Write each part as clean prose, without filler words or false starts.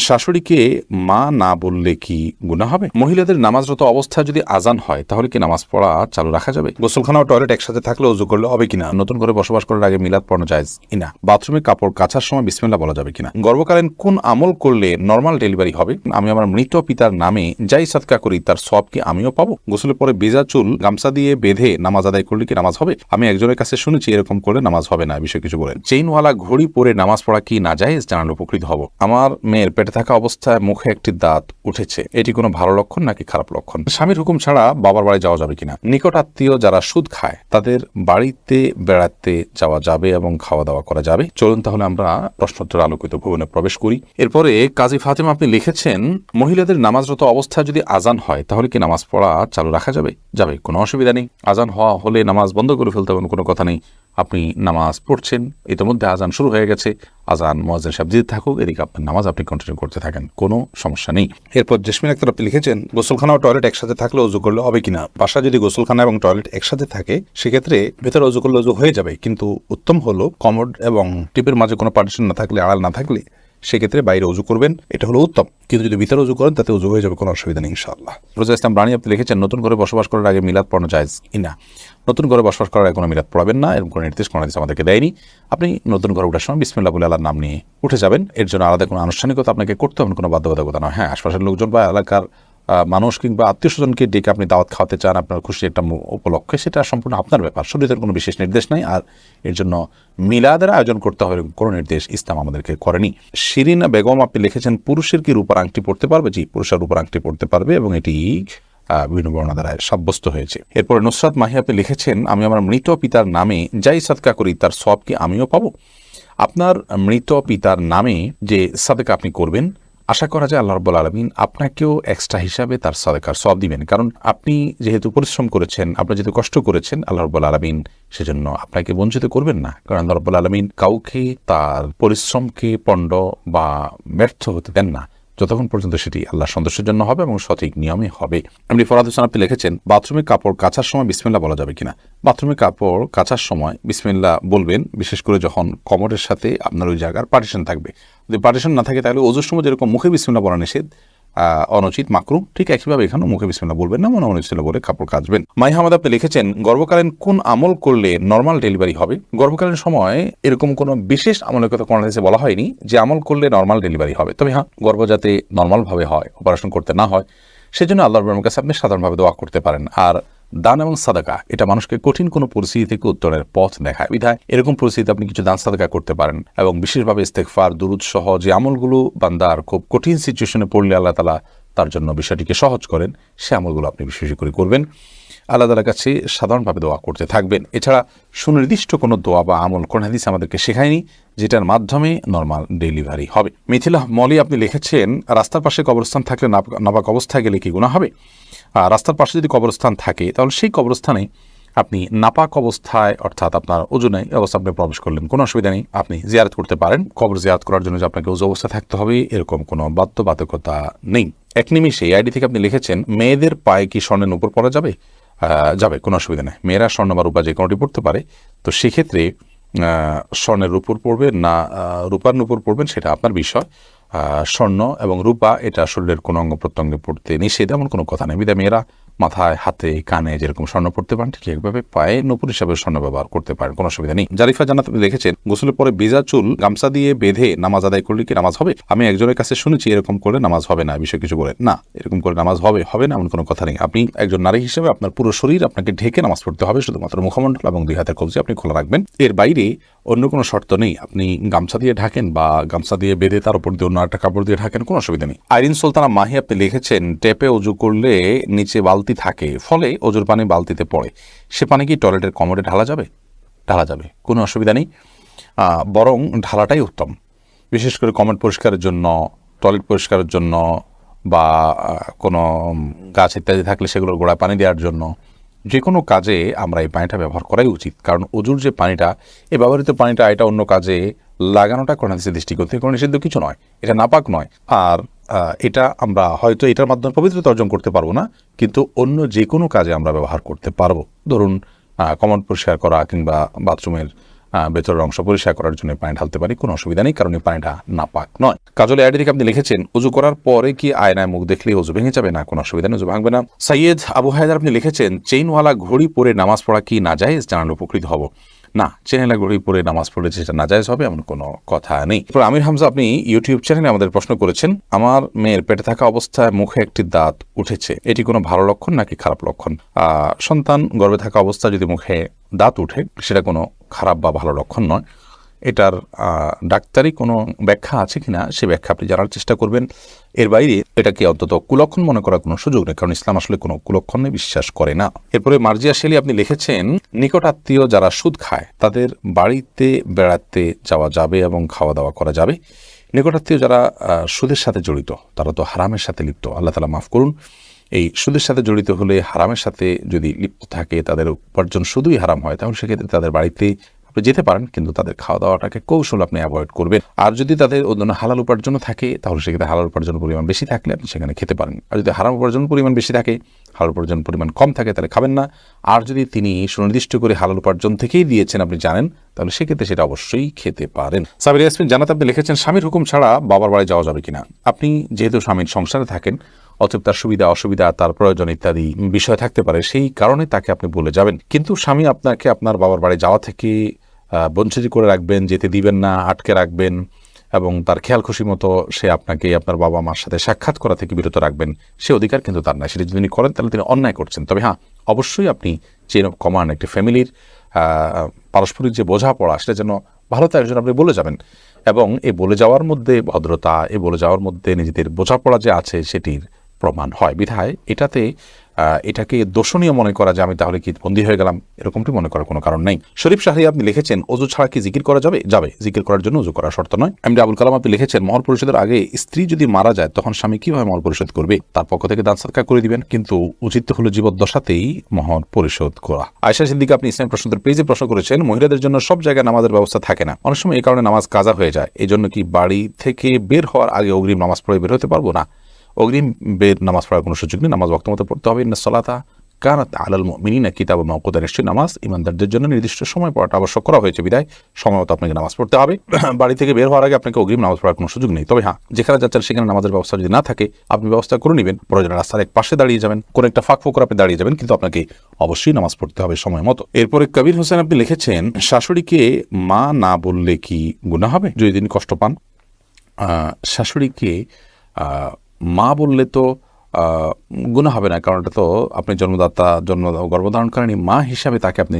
শাশুড়িকে মা না বললে কি গুনাহ হবে? মহিলাদের নামাজরত অবস্থায় যদি আজান হয় তাহলে কি নামাজ পড়া চালু রাখা যাবে? গোসলখানা ও টয়লেট একসাথে থাকলে ওযু করলে হবে কিনা? নতুন করে বসবাস করার আগে মিলাদ পড়ানো জায়েজ কিনা? বাথরুমে কাপড় কাচার সময় বিসমিল্লাহ বলা যাবে কিনা? গর্ভকালীন কোন আমল করলে নরমাল ডেলিভারি হবে? আমি আমার মৃত পিতার নামে যাই সাদকা করি তার সওয়াব কি আমিও পাবো? গোসলের পরে ভেজা চুল গামছা দিয়ে বেঁধে নামাজ আদায় করলে কি নামাজ হবে? আমি একজনের কাছে শুনেছি এরকম করলে নামাজ হবে না, বিষয়ে কিছু বলেন। চেইনওয়ালা ঘড়ি পরে নামাজ পড়া কি নাজায়েজ? জানালে উপকৃত হব। আমার মেয়ের পেটে থাকা অবস্থায় মুখে একটি দাঁত উঠেছে, এটি কোনো ভালো লক্ষণ নাকি খারাপ লক্ষণ? স্বামীর হুকুম ছাড়া বাবার বাড়ি যাওয়া যাবে কিনা? নিকট আত্মীয় যারা সুদ খায় তাদের বাড়িতে বেড়াতে যাওয়া যাবে এবং খাওয়া দাওয়া করা যাবে? চলুন তাহলে আমরা প্রশ্নোত্তর আলোকিত ভুবনে প্রবেশ করি। এরপরে কাজী ফাতেমা আপনি লিখেছেন, মহিলাদের নামাজরত অবস্থায় যদি আজান হয় তাহলে কি নামাজ পড়া চালু রাখা যাবে? যাবে, কোনো অসুবিধা নেই। আজান হওয়া হলে নামাজ বন্ধ করে ফেলতে হবে, কোনো কথা নেই। আপনি নামাজ পড়ছেন, ইতিমধ্যে আজান শুরু হয়ে গেছে, আজান মুয়াজ্জিন সাহেব দিতে থাকুক, এদিকে আপনার নামাজ আপনি কন্টিনিউ করতে থাকেন, কোনো সমস্যা নেই। এরপর জেসমিন আক্তার আপনি লিখেছেন, গোসলখানা ও টয়লেট একসাথে থাকলে ওযু করলে হবে কিনা? বাসায় যদি গোসলখানা এবং টয়লেট একসাথে থাকে সেক্ষেত্রে ভেতরে ওযু করলে ওযু হয়ে যাবে, কিন্তু উত্তম হলো কমোড এবং টিপের মাঝে কোনো পার্টিশন না থাকলে, আড়াল না থাকলে সেক্ষেত্রে বাইরে ওযু করবেন, এটা হলো উত্তম। কিন্তু যদি ভিতরে ওযু করেন তাতে ওযু হয়ে যাবে, কোনো অসুবিধা নেই ইনশাআল্লাহ। রোজা ইসলাম রানী আপনি লিখেছেন, নতুন করে বসবাস করার আগে মিলাদ পড়ানো জায়েজ কিনা? নতুন করে বসবাস করার আগে কোনো মিলাদ পড়াবেন না, এরকম কোনো নির্দেশ কোনো হাদিস আমাদেরকে দেয়নি। আপনি নতুন ঘরে ওঠার সময় বিসমিল্লাহ বলে আল্লাহর নাম নিয়ে উঠে যাবেন, এর জন্য আলাদা কোনো আনুষ্ঠানিকতা আপনাকে করতে হবে, কোনো বাধ্যবাধকতা নয়। হ্যাঁ, আশপাশের লোকজন বা এলাকার মানুষ কিংবা আত্মীয় স্বজনকে ডেকে আপনি দাওয়াত খাওয়াতে চান আপনার খুশি একটা উপলক্ষে, সেটা সম্পূর্ণ আপনার ব্যাপার, শরীয়তের কোনো বিশেষ নির্দেশ নাই। আর এর জন্য মিলাদের আয়োজন করতে হবে কোনো নির্দেশ ইসলাম আমাদেরকে করেনি। শিরিনা বেগম আপনি লিখেছেন, পুরুষের কি রূপার আংটি পড়তে পারবে? জি, পুরুষের রূপার আংটি পড়তে পারবে এবং এটি বিভিন্ন বর্ণনা দ্বারা সাব্যস্ত হয়েছে। এরপরে নুসরাত মাহি আপনি লিখেছেন, আমি আমার মৃত পিতার নামে যাই সাদকা করি তার সওয়াব কি আমিও পাবো? আপনার মৃত পিতার নামে যে সাদকা আপনি করবেন, আশা করা যায় আল্লাহ রাব্বুল আলামিন আপনাকেও এক্সট্রা হিসাবে তার সাদকার সওয়াব দিবেন। কারণ আপনি যেহেতু পরিশ্রম করেছেন, আপনি যেহেতু কষ্ট করেছেন, আল্লাহ রাব্বুল আলামিন সেজন্য আপনাকে বঞ্চিত করবেন না। কারণ আল্লাহ রাব্বুল আলামিন কাউকে তার পরিশ্রমকে পণ্ড বা ব্যর্থ হতে দেন না, যতক্ষণ পর্যন্ত সেটি আল্লাহর সন্তোষের জন্য হবে এবং সঠিক নিয়মে হবে। এমনি ফরহাদ হোসেন আপনি লিখেছেন, বাথরুমে কাপড় কাচার সময় বিসমিল্লাহ বলা যাবে কিনা? বাথরুমে কাপড় কাচার সময় বিসমিল্লাহ বলবেন, বিশেষ করে যখন কমোডের সাথে আপনার ওই জায়গার পার্টিশন থাকবে। যদি পার্টিশন না থাকে তাহলে ওযুর সময় যেরকম মুখে বিসমিল্লাহ বলা নিষেধ, অনুচিত, মাকরু, ঠিক একইভাবে এখানেও মুখে বিসমিল্লাহ বলবেন না, মনে বিসমিল্লাহ বলে কাপড় কাচবেন। মাই হামাদ আপনি লিখেছেন, গর্ভকালীন কোন আমল করলে নর্মাল ডেলিভারি হবে? গর্ভকালীন সময় এরকম কোনো বিশেষ আমলের কথা কোন হাদিসে বলা হয়নি যে আমল করলে নর্মাল ডেলিভারি হবে। তবে হ্যাঁ, গর্ভ যাতে নর্মালভাবে হয়, অপারেশন করতে না হয়, সেজন্য আল্লাহর রহমতের কাছে আপনি সাধারণভাবে দোয়া করতে পারেন। আর দান এবং সাদাকা এটা মানুষকে কঠিন কোনো পরিস্থিতি থেকে উত্তরের পথ দেখায়, বিধায় এরকম পরিস্থিতিতে আপনি কিছু দান সাদাকা করতে পারেন এবং বিশেষভাবে ইস্তেগফার, দুরূদ সহ যে আমলগুলো বান্দার খুব কঠিন সিচুয়েশনে পড়লে আল্লাহ তাআলা তার জন্য বিষয়টিকে সহজ করেন, সে আমলগুলো আপনি বিশেষ করে করবেন। আল্লাহ তাআলার কাছে সাধারণভাবে দোয়া করতে থাকবেন। এছাড়া সুনির্দিষ্ট কোনো দোয়া বা আমল কোন হাদিস আমাদেরকে শেখায়নি যেটার মাধ্যমে নর্মাল ডেলিভারি হবে। মিথিলা মলি আপনি লিখেছেন, রাস্তার পাশে কবরস্থান থাকলে নাপাক অবস্থায় গেলে কি গুনাহ হবে? রাস্তার পাশে যদি কবরস্থান থাকে তাহলে সেই কবরস্থানে আপনি নাপাক অবস্থায়, অর্থাৎ আপনার ওযু নাই অবস্থা আপনি প্রবেশ করলেন, কোনো অসুবিধা নেই, আপনি জিয়ারত করতে পারেন। কবর জিয়ারত করার জন্য যে আপনাকে ওযু অবস্থায় থাকতে হবে এরকম কোনো বাধ্যবাধকতা নেই। এক নিমিষে আইডি থেকে আপনি লিখেছেন, মেয়েদের পায়ে কি স্বর্ণের নূপুর পরা যাবে? যাবে, কোনো অসুবিধা নেই। মেয়েরা স্বর্ণ বা রূপা যে কোনোটি পড়তে পারে, তো সেক্ষেত্রে স্বর্ণের নূপুর পড়বেন না রূপার নূপুর পড়বেন সেটা আপনার বিষয়। স্বর্ণ এবং রূপা এটা শরীরের কোনো অঙ্গ প্রত্যঙ্গে পড়তে নিষেধ, এমন কোনো কথা নেই। বিধায় মেয়েরা মাথায়, হাতে, কানে যেরকম স্বর্ণ পড়তে পারেন ঠিক একভাবে পায়ে নূপুর হিসাবে স্বর্ণ ব্যবহার করতে পারেন, কোনো অসুবিধা নেই। জারিফা জান্নাত আপনি দেখেছেন, গোসলের পরে ভেজা চুল গামছা দিয়ে বেঁধে নামাজ আদায় করলে কি নামাজ হবে? আমি একজনের কাছে শুনেছি এরকম করলে নামাজ হবে না, বিষয় কিছু বলেন। না, এরকম করে নামাজ হবে না এমন কোনো কথা নেই। আপনি একজন নারী হিসেবে আপনার পুরো শরীর আপনাকে ঢেকে নামাজ পড়তে হবে, শুধুমাত্র মুখমণ্ডল এবং দুই হাতের কবজি আপনি খোলা রাখবেন, এর বাইরে অন্য কোনো শর্ত নেই। আপনি গামছা দিয়ে ঢাকেন বা গামছা দিয়ে বেঁধে তার উপর দিয়ে অন্য একটা কাপড় দিয়ে ঢাকেন, কোনো অসুবিধা নেই। আইরিন সুলতানা মাহি আপনি লিখেছেন, টেপে ওযু করলে নিচে বালতি থাকে, ফলে ওযুর পানি বালতিতে পড়ে, সে পানি কি টয়লেটের কমোডে ঢালা যাবে? ঢালা যাবে, কোনো অসুবিধা নেই, বরং ঢালাটাই উত্তম। বিশেষ করে কমোড পরিষ্কারের জন্য, টয়লেট পরিষ্কারের জন্য বা কোনো গাছ ইত্যাদি থাকলে সেগুলোর গোড়ায় পানি দেওয়ার জন্য, যে কোনো কাজে আমরা এই পানিটা ব্যবহার করাই উচিত। কারণ ওযুর যে পানিটা, এই ব্যবহৃত পানিটা এটা অন্য কাজে লাগানোটা কোন হাদিসের দৃষ্টিকোণ থেকে কোনো নিষিদ্ধ কিছু নয়, এটা নাপাক নয়। আর এটা আমরা হয়তো এটার মাধ্যমে পবিত্রতা অর্জন করতে পারবো না, কিন্তু অন্য যে কোনো কাজে আমরা ব্যবহার করতে পারবো। ধরুন কমোড পরিষ্কার করা কিংবা বাথরুমের ভেতরের অংশ পরিষ্কার করার জন্য পানি ঢালতে পারি, কোনো অসুবিধা নেই, কারণ এই পানিটা নাপাক নয়। কাজল আইডি থেকে আপনি লিখেছেন ওযু করার পরে কি আয়নায় মুখ দেখলে ওযু ভেঙে যাবে? না, কোনো অসুবিধা নেই, ওযু ভাঙবে না। সৈয়দ আবু হায়দার আপনি লিখেছেন চেইনওয়ালা ঘড়ি পরে নামাজ পড়া কি নাজায়েজ? জানালে উপকৃত হব। না, চেইনওয়ালা ঘড়ি পরে নামাজ পড়লে যেটা নাজায়েজ হবে এমন কোনো কথা নেই। আমির হামজা আপনি ইউটিউব চ্যানেলে আমাদের প্রশ্ন করেছেন, আমার মেয়ের পেটে থাকা অবস্থায় মুখে একটি দাঁত উঠেছে, এটি কোনো ভালো লক্ষণ নাকি খারাপ লক্ষণ? সন্তান গর্ভে থাকা অবস্থায় যদি মুখে দাঁত উঠে সেটা কোনো খারাপ বা ভালো লক্ষণ নয়। এটার ডাক্তারি কোনো ব্যাখ্যা আছে কিনা সে ব্যাখ্যা আপনি জানার চেষ্টা করবেন। এর বাইরে এটাকে অন্তত কুলক্ষণ মনে করার কোনো সুযোগ নেই, কারণ ইসলাম আসলে কোনো কুলক্ষণে বিশ্বাস করে না। এরপরে মার্জিয়া শেলি আপনি লিখেছেন নিকট আত্মীয় যারা সুদ খায় তাদের বাড়িতে বেড়াতে যাওয়া যাবে এবং খাওয়া দাওয়া করা যাবে। নিকটাত্মীয় যারা সুদের সাথে জড়িত তারা তো হারামের সাথে লিপ্ত, আল্লাহ তাআলা মাফ করুন। এই সুদের সাথে জড়িত হলে, হারামের সাথে যদি লিপ্ত থাকে, তাদের উপার্জন শুধুই হারাম হয়, তাহলে সেক্ষেত্রে তাদের বাড়িতে আপনি যেতে পারেন, কিন্তু তাদের খাওয়া দাওয়াটাকে কৌশল আপনি অ্যাভয়েড করবেন। আর যদি তাদের অন্য হালাল উপার্জন থাকে তাহলে সেক্ষেত্রে হালাল উপার্জন পরিমাণ বেশি থাকলে আপনি সেখানে খেতে পারেন। আর যদি হারাম উপার্জন পরিমাণ বেশি থাকে, হালাল উপার্জন পরিমাণ কম থাকে, তাহলে খাবেন না। আর যদি তিনি সুনির্দিষ্ট করে হালাল উপার্জন থেকেই দিয়েছেন আপনি জানেন, তাহলে সেক্ষেত্রে সেটা অবশ্যই খেতে পারেন। সাবির ইয়াসমিন জানাতে আপনি লিখেছেন স্বামীর হুকুম ছাড়া বাবার বাড়ি যাওয়া যাবে কিনা? আপনি যেহেতু স্বামীর সংসারে থাকেন, অতএব তার সুবিধা অসুবিধা, তার প্রয়োজন ইত্যাদি বিষয় থাকতে পারে, সেই কারণে তাকে আপনি বলে যাবেন। কিন্তু স্বামী আপনাকে আপনার বাবার বাড়ি যাওয়া থেকে বঞ্চিত করে রাখবেন, যেতে দিবেন না, আটকে রাখবেন এবং তার খেয়াল খুশি মতো সে আপনাকে আপনার বাবা মার সাথে সাক্ষাৎ করা থেকে বিরত রাখবেন, সে অধিকার কিন্তু তার নাই। সেটা যদি তিনি করেন তাহলে তিনি অন্যায় করছেন। তবে হ্যাঁ, অবশ্যই আপনি চেইন অফ কমান্ড, একটি ফ্যামিলির পারস্পরিক যে বোঝাপড়া সেটা যেন ভালো তার জন্য আপনি বলে যাবেন, এবং এই বলে যাওয়ার মধ্যে ভদ্রতা, এই বলে যাওয়ার মধ্যে নিজেদের বোঝাপড়া যে আছে সেটির প্রমাণ হয়। বিধায় এটাকে দোষণীয় মনে করা যে আমি তাহলে কি বন্দী হয়ে গেলাম, এরকমটি মনে করার কোনো কারণ নেই। শরীফ শাহরি আপনি লিখেছেন ওযু ছাড়া কি জিকির করা যাবে? যাবে, জিকির করার জন্য ওযু করা শর্ত নয়। এমডি আবুল কালাম আপনি লিখেছেন মহর পরিশোধের আগে স্ত্রী যদি মারা যায় তখন স্বামী কিভাবে মহর পরিশোধ করবে? তার পক্ষ থেকে দান সাদকা করে দিবেন, কিন্তু উচিত হলো জীবদ্দশাতেই মহর পরিশোধ করা। আয়েশা সিদ্দিকা আপনি ইসলাম প্রশ্নোত্তর পেজে প্রশ্ন করেছেন মহিলাদের জন্য সব জায়গায় নামাজের ব্যবস্থা থাকে না, অনেক সময় এই কারণে নামাজ কাজা হয়ে যায়, এই জন্য কি বাড়ি থেকে বের হওয়ার আগে অগ্রিম নামাজ পড়ে বের হতে পারবো? না, অগ্রিম বের নামাজ পড়ার কোনো সুযোগ নেই। নামাজ ওয়াক্ত মতো পড়তে হবে। ইন্নাস সালাতা কানাত আলাল মুমিনিনা কিতাবাম মাওকুতা, নিশ্চয়ই নামাজ ইমানদারদের জন্য নির্দিষ্ট সময় পড়াটা আবশ্যক করা হয়েছে, বিধায় সময় মতো আপনাকে নামাজ পড়তে হবে। বাড়ি থেকে বের হওয়ার আগে আপনাকে অগ্রিম নামাজ পড়ার কোনো সুযোগ নেই। তবে হ্যাঁ, যেখানে যাচ্ছেন সেখানে নামাজের ব্যবস্থা যদি না থাকে আপনি ব্যবস্থা করে নেবেন, প্রয়োজনে রাস্তার এক পাশে দাঁড়িয়ে যাবেন, কোনো একটা ফাঁক ফোকর আপনি দাঁড়িয়ে যাবেন, কিন্তু আপনাকে অবশ্যই নামাজ পড়তে হবে সময় মতো। এরপরে কবির হোসেন আপনি লিখেছেন শাশুড়িকে মা না বললে কি গুনাহ হবে যদি তিনি কষ্ট পান? শাশুড়িকে মা বললে তো গুনাহ হবে না, কারণ এটা তো আপনি গর্ভধারণকারিণী মা হিসাবে তাকে আপনি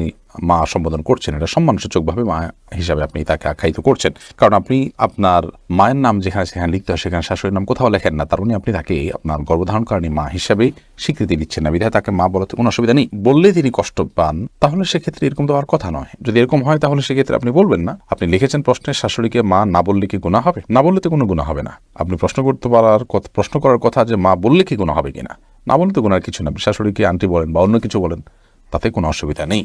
মা সম্বোধন করছেন, এটা সম্মানসূচকভাবে মা হিসাবে আপনি তাকে আখ্যায়িত করছেন। কারণ আপনি আপনার মায়ের নাম যেখানে সেখানে লিখতে হয় সেখানে শাশুড়ির নাম কোথাও লেখেন না, তার মানে আপনি তাকে আপনার গর্ভধারণকারিণী মা হিসাবে স্বীকৃতি দিচ্ছেন না, বিধায় তাকে মা বলাতে কোনো অসুবিধা নেই। বললে তিনি কষ্ট পান তাহলে সেক্ষেত্রে এরকম তো আর কথা নয়। যদি এরকম হয় তাহলে সেক্ষেত্রে আপনি বলবেন না। আপনি লিখেছেন প্রশ্নে শাশুড়িকে মা না বললে কি গুনাহ হবে? না বললে তো কোনো গুনাহ হবে না। আপনি প্রশ্ন করার কথা যে মা বললে কি গুনাহ হবে কিনা, না বললে তো গুনার কিছু না। আপনি শাশুড়িকে আন্টি বলেন বা অন্য কিছু বলেন, তাতে কোনো অসুবিধা নেই।